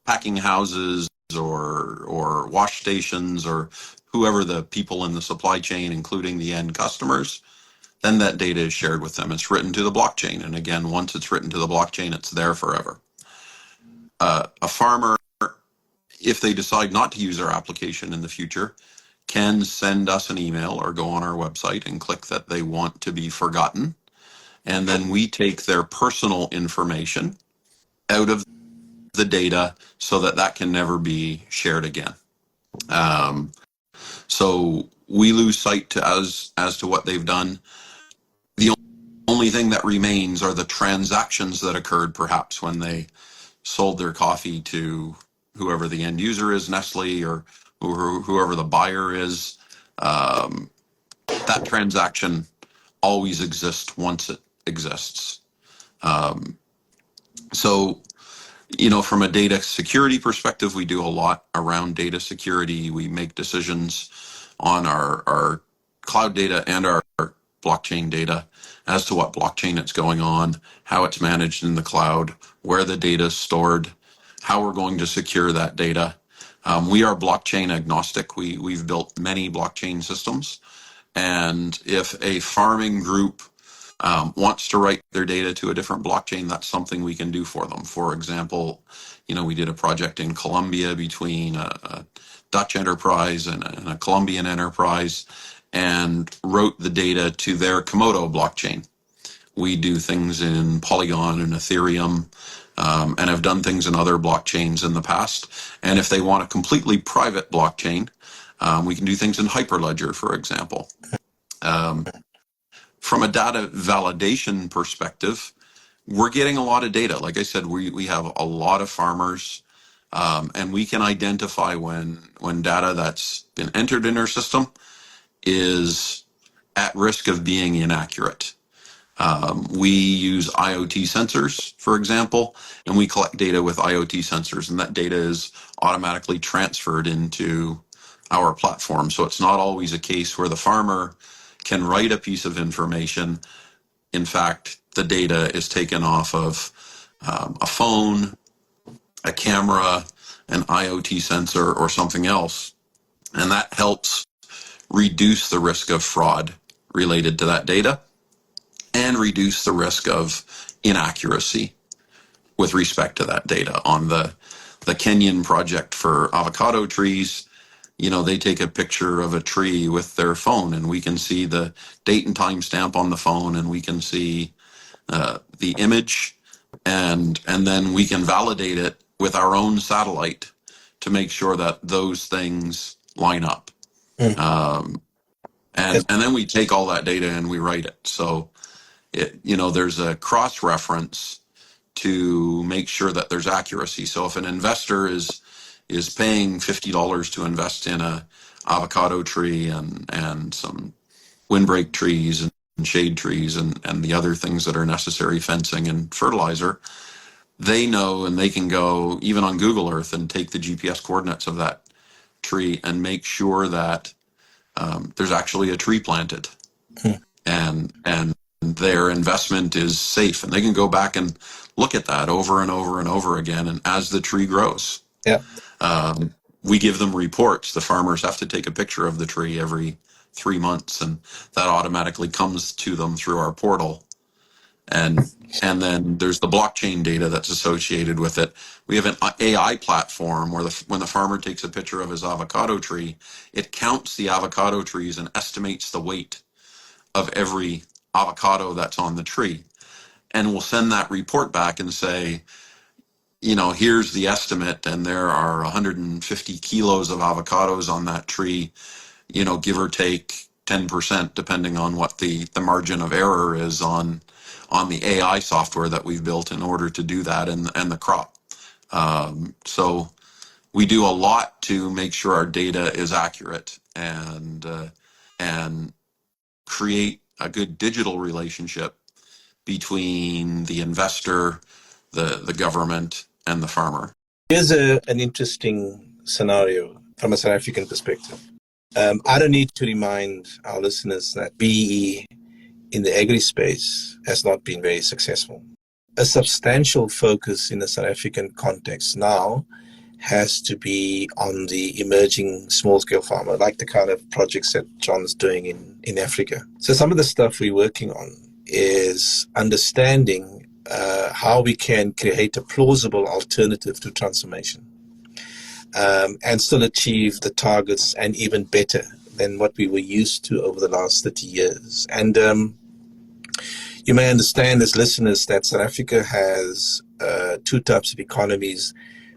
packing houses or wash stations or whoever the people in the supply chain, including the end customers, then that data is shared with them. It's written to the blockchain. And again, once it's written to the blockchain, it's there forever. A farmer, if they decide not to use our application in the future, can send us an email or go on our website and click that they want to be forgotten. And then we take their personal information out of the data so that that can never be shared again. So we lose sight to as to what they've done. The only thing that remains are the transactions that occurred perhaps when they sold their coffee to whoever the end user is, Nestle, or whoever the buyer is. That transaction always exists once it exists. So, from a data security perspective, we do a lot around data security. We make decisions on our cloud data and our blockchain data as to what blockchain it's going on, how it's managed in the cloud, where the data is stored, how we're going to secure that data. We are blockchain agnostic. We've built many blockchain systems. And if a farming group wants to write their data to a different blockchain, that's something we can do for them. For example, we did a project in Colombia between a Dutch enterprise and a Colombian enterprise and wrote the data to their Komodo blockchain. We do things in Polygon and Ethereum, and have done things in other blockchains in the past. And if they want a completely private blockchain, we can do things in Hyperledger, for example. From a data validation perspective, we're getting a lot of data. Like I said, we have a lot of farmers, and we can identify when data that's been entered in our system is at risk of being inaccurate. We use IoT sensors, for example, and we collect data with IoT sensors, and that data is automatically transferred into our platform. So it's not always a case where the farmer can write a piece of information. In fact, the data is taken off of a phone, a camera, an IoT sensor, or something else. And that helps reduce the risk of fraud related to that data and reduce the risk of inaccuracy with respect to that data. On the Kenyan project for avocado trees, they take a picture of a tree with their phone, and we can see the date and time stamp on the phone, and we can see the image, and then we can validate it with our own satellite to make sure that those things line up. And then we take all that data and we write it. So there's a cross reference to make sure that there's accuracy. So if an investor is paying $50 to invest in a avocado tree and some windbreak trees and shade trees and the other things that are necessary, fencing and fertilizer, they know, and they can go even on Google Earth and take the GPS coordinates of that tree and make sure that there's actually a tree planted, and their investment is safe, and they can go back and look at that over and over and over again. And as the tree grows, we give them reports. The farmers have to take a picture of the tree every 3 months, and that automatically comes to them through our portal. And and then there's the blockchain data that's associated with it. We have an AI platform where when the farmer takes a picture of his avocado tree, it counts the avocado trees and estimates the weight of every avocado that's on the tree. And we'll send that report back and say, here's the estimate, and there are 150 kilos of avocados on that tree, give or take 10%, depending on what the margin of error is on the AI software that we've built in order to do that, and the crop. So we do a lot to make sure our data is accurate and create a good digital relationship between the investor, the government, and the farmer. Here's an interesting scenario from a South African perspective. I don't need to remind our listeners that BEE in the agri-space has not been very successful. A substantial focus in the South African context now has to be on the emerging small-scale farmer, like the kind of projects that John's doing in Africa. So some of the stuff we're working on is understanding how we can create a plausible alternative to transformation and still achieve the targets, and even better than what we were used to over the last 30 years. And you may understand as listeners that South Africa has two types of economies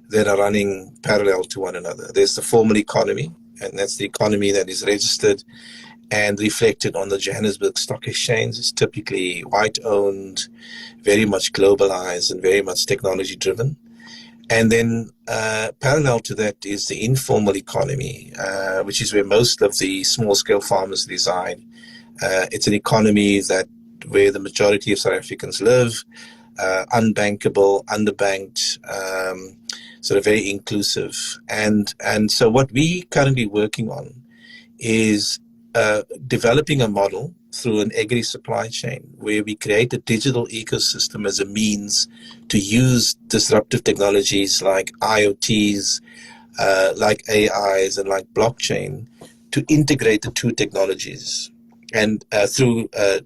that are running parallel to one another. There's the formal economy, and that's the economy that is registered and reflected on the Johannesburg Stock Exchange. It's typically white-owned, very much globalized, and very much technology-driven. And then parallel to that is the informal economy, which is where most of the small-scale farmers reside. It's an economy where the majority of South Africans live, unbankable, underbanked, sort of very inclusive. And so what we currently working on is developing a model through an agri supply chain where we create a digital ecosystem as a means to use disruptive technologies like IoTs, like AIs, and like blockchain to integrate the two technologies, and through to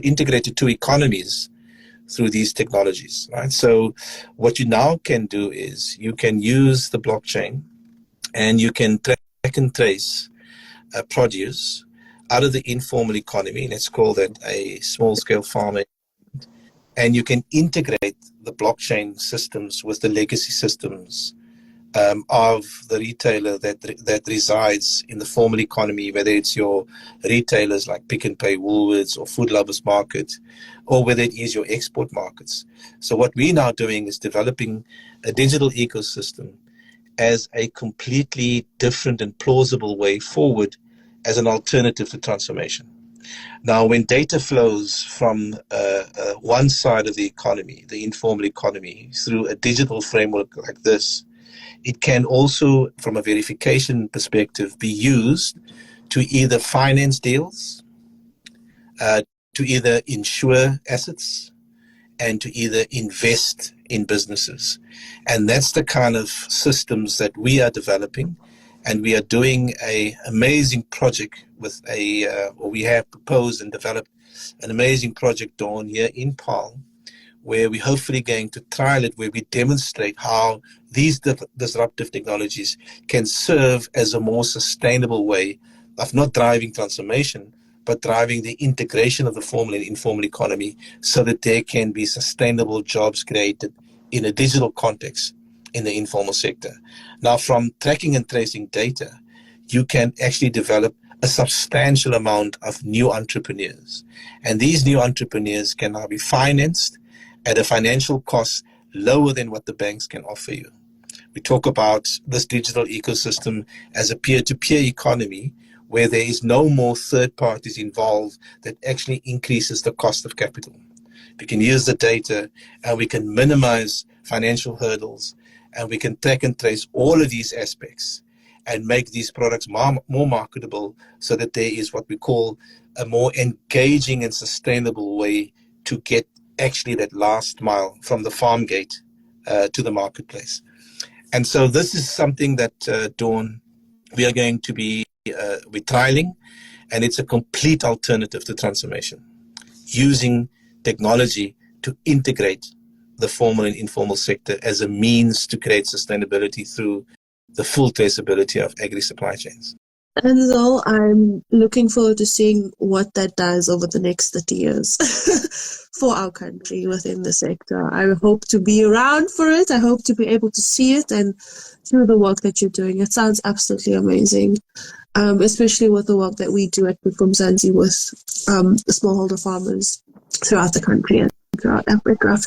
integrate the two economies through these technologies, right? So what you now can do is you can use the blockchain, and you can track and trace produce out of the informal economy. Let's call that a small-scale farmer. And you can integrate the blockchain systems with the legacy systems of the retailer that resides in the formal economy, whether it's your retailers like Pick n Pay, Woolworths, or Food Lovers Market, or whether it is your export markets. So what we're now doing is developing a digital ecosystem as a completely different and plausible way forward as an alternative to transformation. Now, when data flows from one side of the economy, the informal economy, through a digital framework like this, it can also, from a verification perspective, be used to either finance deals, to either insure assets, and to either invest in businesses. And that's the kind of systems that we are developing. And we are doing an amazing project with we have proposed and developed an amazing project, Dawn, here in Paarl, where we're hopefully going to trial it, where we demonstrate how these disruptive technologies can serve as a more sustainable way of not driving transformation, but driving the integration of the formal and informal economy so that there can be sustainable jobs created in a digital context in the informal sector. Now, from tracking and tracing data, you can actually develop a substantial amount of new entrepreneurs. And these new entrepreneurs can now be financed at a financial cost lower than what the banks can offer you. We talk about this digital ecosystem as a peer-to-peer economy where there is no more third parties involved that actually increases the cost of capital. We can use the data and we can minimize financial hurdles, and we can track and trace all of these aspects and make these products more marketable so that there is what we call a more engaging and sustainable way to get actually that last mile from the farm gate to the marketplace. And so this is something that, Dawn, we are going to be we're trialing, and it's a complete alternative to transformation. using technology to integrate the formal and informal sector as a means to create sustainability through the full traceability of agri-supply chains. And so I'm looking forward to seeing what that does over the next 30 years for our country within the sector. I hope to be around for it. I hope to be able to see it and through the work that you're doing. It sounds absolutely amazing, especially with the work that we do at Mzansi with smallholder farmers throughout the country and throughout Africa.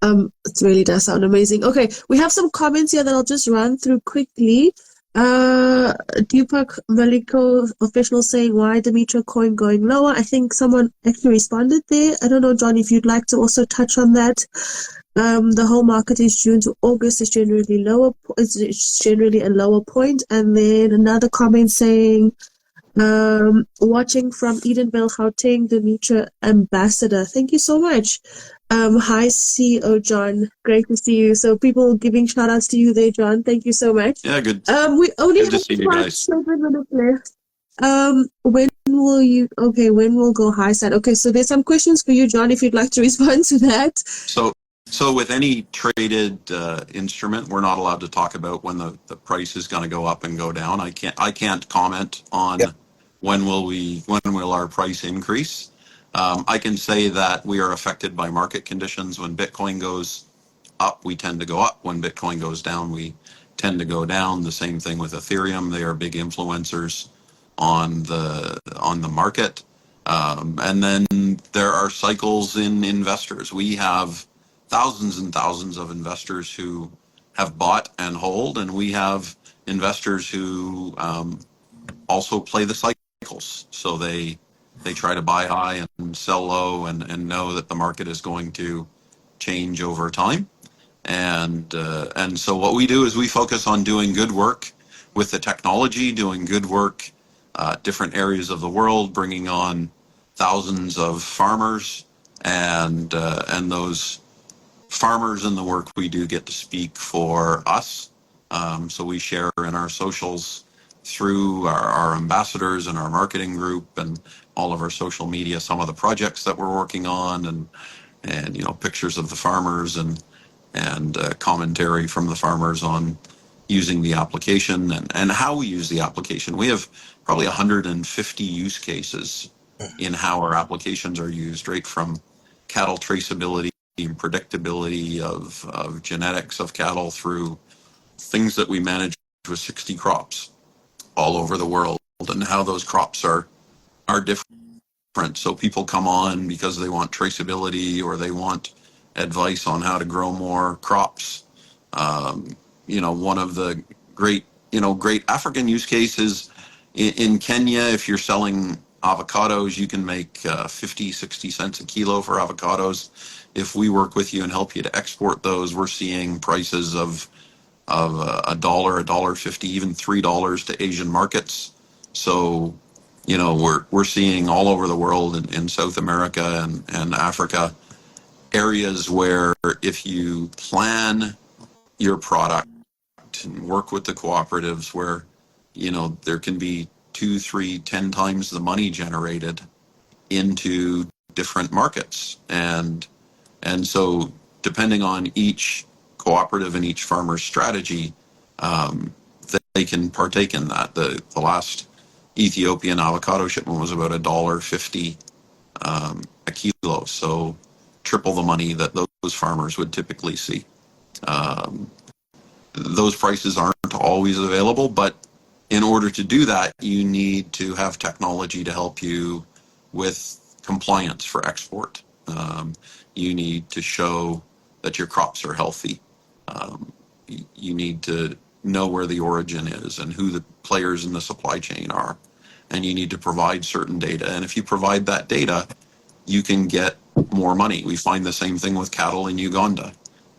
It really does sound amazing. Okay, we have some comments here that I'll just run through quickly. Deepak Maliko official saying, why Dimitra coin going lower? I think someone actually responded there. I don't know, John, if you'd like to also touch on that. The whole market is June to August is generally lower. It's generally a lower point. And then another comment saying, watching from Edenville, Gauteng, Dimitra Ambassador. Thank you so much. Hi, CEO John. Great to see you. So people giving shout outs to you there, John. Thank you so much. Yeah, good. We only Good to have see you guys. 7 minutes left. When will go high side? Okay, so there's some questions for you, John, if you'd like to respond to that. So with any traded instrument, we're not allowed to talk about when the price is going to go up and go down. I can't comment on when will our price increase. I can say that we are affected by market conditions. When Bitcoin goes up, we tend to go up. When Bitcoin goes down, we tend to go down. The same thing with Ethereum. They are big influencers on the market. And then there are cycles in investors. We have thousands and thousands of investors who have bought and hold, and we have investors who also play the cycles. So they try to buy high and sell low and know that the market is going to change over time. And so what we do is we focus on doing good work with the technology, doing good work, different areas of the world, bringing on thousands of farmers, and those farmers and the work we do get to speak for us. So we share in our socials through our ambassadors and our marketing group and all of our social media, some of the projects that we're working on, and pictures of the farmers and commentary from the farmers on using the application and how we use the application. We have probably 150 use cases in how our applications are used, right from cattle traceability and predictability of genetics of cattle through things that we manage with 60 crops all over the world, and how those crops are different. So people come on because they want traceability or they want advice on how to grow more crops. One of the great African use cases in Kenya, if you're selling avocados, you can make 50, 60 cents a kilo for avocados. If we work with you and help you to export those, we're seeing prices of $1, $1.50, even $3 to Asian markets. So, we're seeing all over the world in South America and Africa, areas where if you plan your product and work with the cooperatives, where there can be 2, 3, 10 times the money generated into different markets, and so depending on each cooperative and each farmer's strategy, they can partake in that. The last Ethiopian avocado shipment was about $1.50 a kilo, so triple the money that those farmers would typically see. Those prices aren't always available, but in order to do that, you need to have technology to help you with compliance for export. You need to show that your crops are healthy. You need to know where the origin is and who the players in the supply chain are. And you need to provide certain data. And if you provide that data, you can get more money. We find the same thing with cattle in Uganda.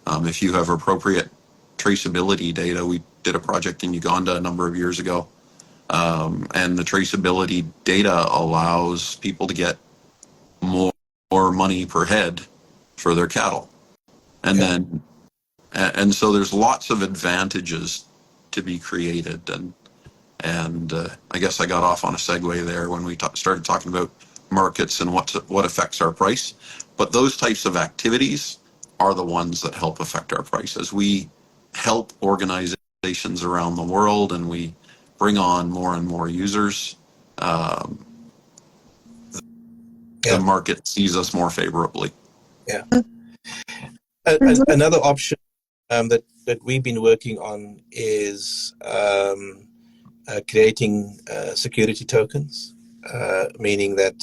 If you have appropriate traceability data, we did a project in Uganda a number of years ago, and the traceability data allows people to get more money per head for their cattle. And so there's lots of advantages to be created. And I guess I got off on a segue there when we started talking about markets and what affects our price. But those types of activities are the ones that help affect our price. As we help organizations around the world and we bring on more and more users, the Yeah. market sees us more favorably. Yeah. Another option that we've been working on is creating security tokens, meaning that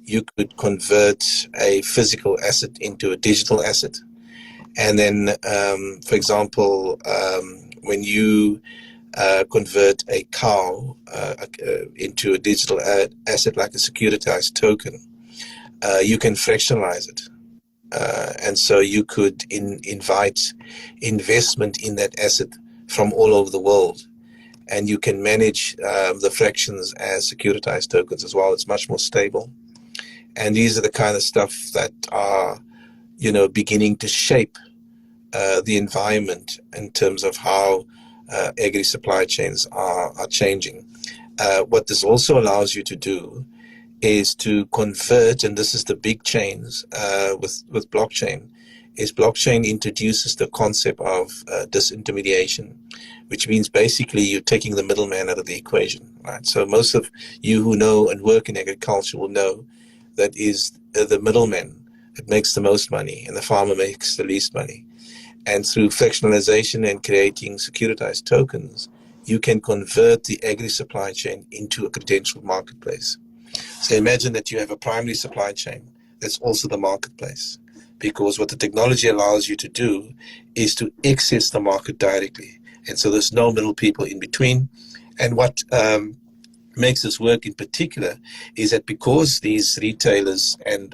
you could convert a physical asset into a digital asset. And then, for example, when you convert a cow into a digital asset like a securitized token, you can fractionalize it. And so you could invite investment in that asset from all over the world. And you can manage the fractions as securitized tokens as well. It's much more stable. And these are the kind of stuff that are, beginning to shape the environment in terms of how agri supply chains are changing. What this also allows you to do is to convert, and this is the big change with blockchain, is blockchain introduces the concept of disintermediation, which means basically you're taking the middleman out of the equation, right? So most of you who know and work in agriculture will know that is the middleman that makes the most money and the farmer makes the least money. And through fractionalization and creating securitized tokens, you can convert the agri supply chain into a credentialed marketplace. So imagine that you have a primary supply chain that's also the marketplace, because what the technology allows you to do is to access the market directly. And so there's no middle people in between. And what makes this work in particular is that because these retailers and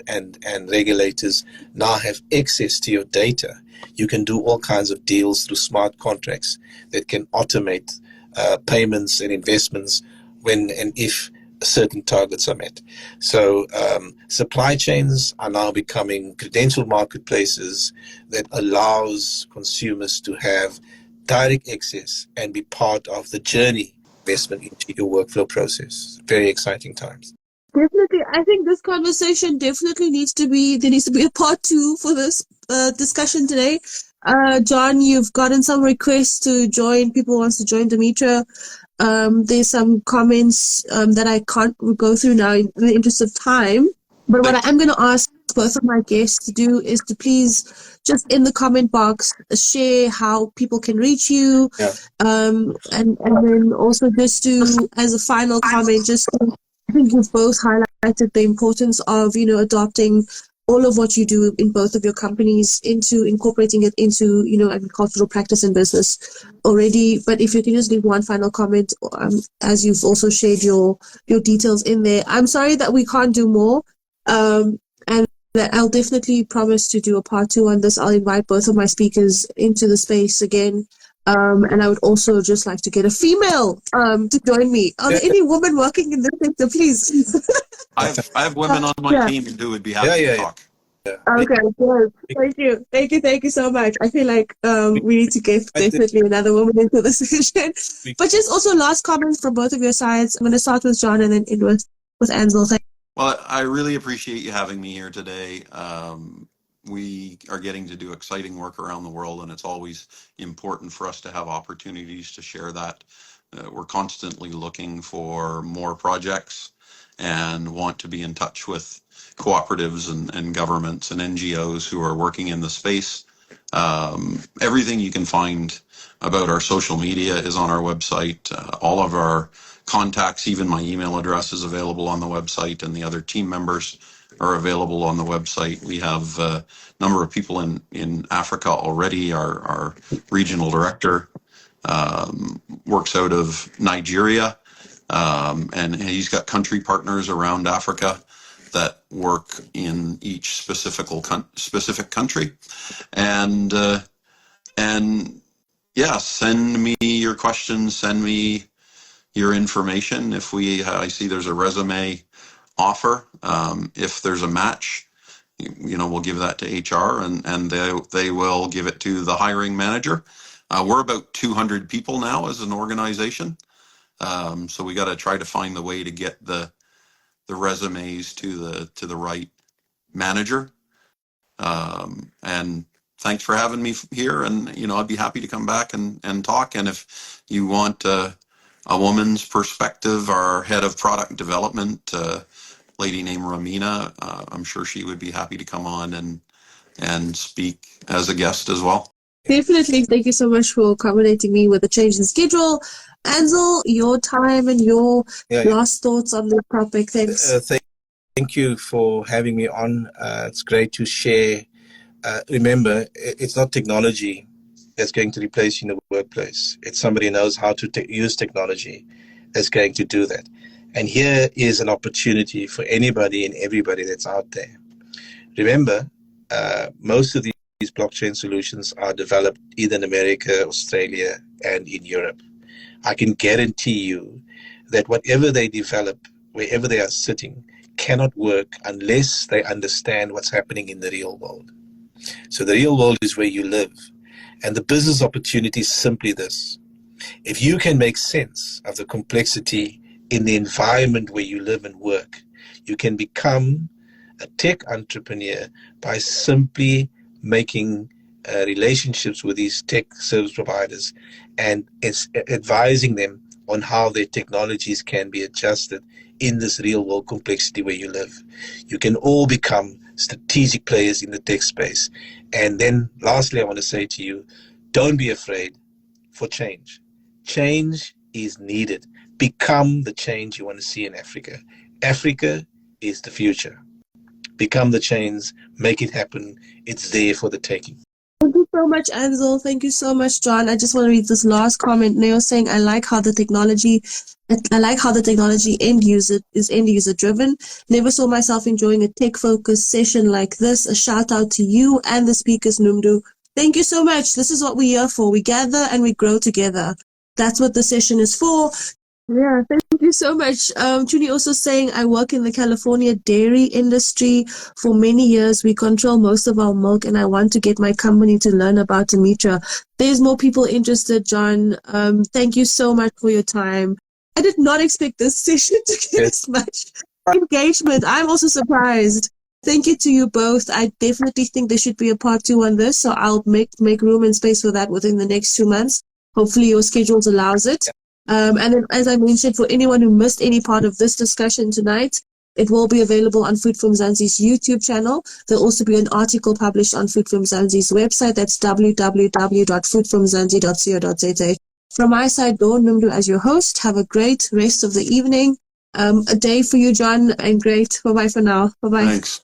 regulators now have access to your data, you can do all kinds of deals through smart contracts that can automate payments and investments when and if certain targets are met. So supply chains are now becoming credentialed marketplaces that allows consumers to have direct access and be part of the journey investment into your workflow process. Very exciting times. Definitely. I think this conversation definitely there needs to be a part 2 for this discussion today. John, you've gotten some requests to join. People wants to join Demetra. There's some comments that I can't go through now in the interest of time. But what I am going to ask both of my guests to do is to please just in the comment box share how people can reach you. Yeah. And then also just to, as a final comment, I think you've both highlighted the importance of, adopting all of what you do in both of your companies into incorporating it into, agricultural practice and business already. But if you can just leave one final comment, as you've also shared your details in there. I'm sorry that we can't do more. And that I'll definitely promise to do a part 2 on this. I'll invite both of my speakers into the space again. And I would also just like to get a female to join me. Are there any women working in this sector, please? I have women on my team who would be happy to talk. Yeah. Okay, good. Thank you so much. I feel like we need to get definitely another woman into the session. But just also last comments from both of your sides. I'm going to start with John and then end with Ansel. Well, I really appreciate you having me here today. We are getting to do exciting work around the world, and it's always important for us to have opportunities to share that. We're constantly looking for more projects and want to be in touch with cooperatives and governments and NGOs who are working in the space. Everything you can find about our social media is on our website. All of our contacts, even my email address, is available on the website, and the other team members are available on the website. We have a number of people in Africa already. Our regional director works out of Nigeria, and he's got country partners around Africa that work in each specific country. And yeah, send me your questions, send me your information. If I see there's a resume offer, if there's a match, we'll give that to HR and they will give it to the hiring manager. We're about 200 people now as an organization. So we got to try to find the way to get the the resumes to the right manager. And thanks for having me here. And, I'd be happy to come back and talk. And if you want a woman's perspective, our head of product development, lady named Ramina, I'm sure she would be happy to come on and speak as a guest as well. Definitely. Thank you so much for accommodating me with the change in schedule. Ansel, your time and your last thoughts on the topic. Thanks. Thank you for having me on. It's great to share. Remember, it's not technology that's going to replace you in the workplace. It's somebody who knows how to use technology that's going to do that. And here is an opportunity for anybody and everybody that's out there. Remember, most of these blockchain solutions are developed either in America, Australia, and in Europe. I can guarantee you that whatever they develop, wherever they are sitting, cannot work unless they understand what's happening in the real world. So the real world is where you live. And the business opportunity is simply this. If you can make sense of the complexity in the environment where you live and work, you can become a tech entrepreneur by simply making relationships with these tech service providers and advising them on how their technologies can be adjusted in this real world complexity where you live. You can all become strategic players in the tech space. And then lastly, I want to say to you, don't be afraid for change. Change is needed. Become the change you want to see in Africa. Africa is the future. Become the change, make it happen. It's there for the taking. Thank you so much, Ansel. Thank you so much, John. I just want to read this last comment. Neo saying, I like how the technology end user driven. Never saw myself enjoying a tech focused session like this. A shout out to you and the speakers, Numdu. Thank you so much. This is what we're here for. We gather and we grow together. That's what the session is for. Yeah, thank you so much. Chuni also saying, I work in the California dairy industry for many years. We control most of our milk and I want to get my company to learn about Dimitra. There's more people interested, John. Thank you so much for your time. I did not expect this session to get as much engagement. I'm also surprised. Thank you to you both. I definitely think there should be a part 2 on this, so I'll make room and space for that within the next 2 months. Hopefully your schedules allows it. And then, as I mentioned, for anyone who missed any part of this discussion tonight, it will be available on Food from Zanzi's YouTube channel. There'll also be an article published on Food from Zanzi's website. That's www.foodfromzanzi.co.za. From my side, Dawn Numdu as your host. Have a great rest of the evening. A day for you, John, and great. Bye-bye for now. Bye-bye. Thanks.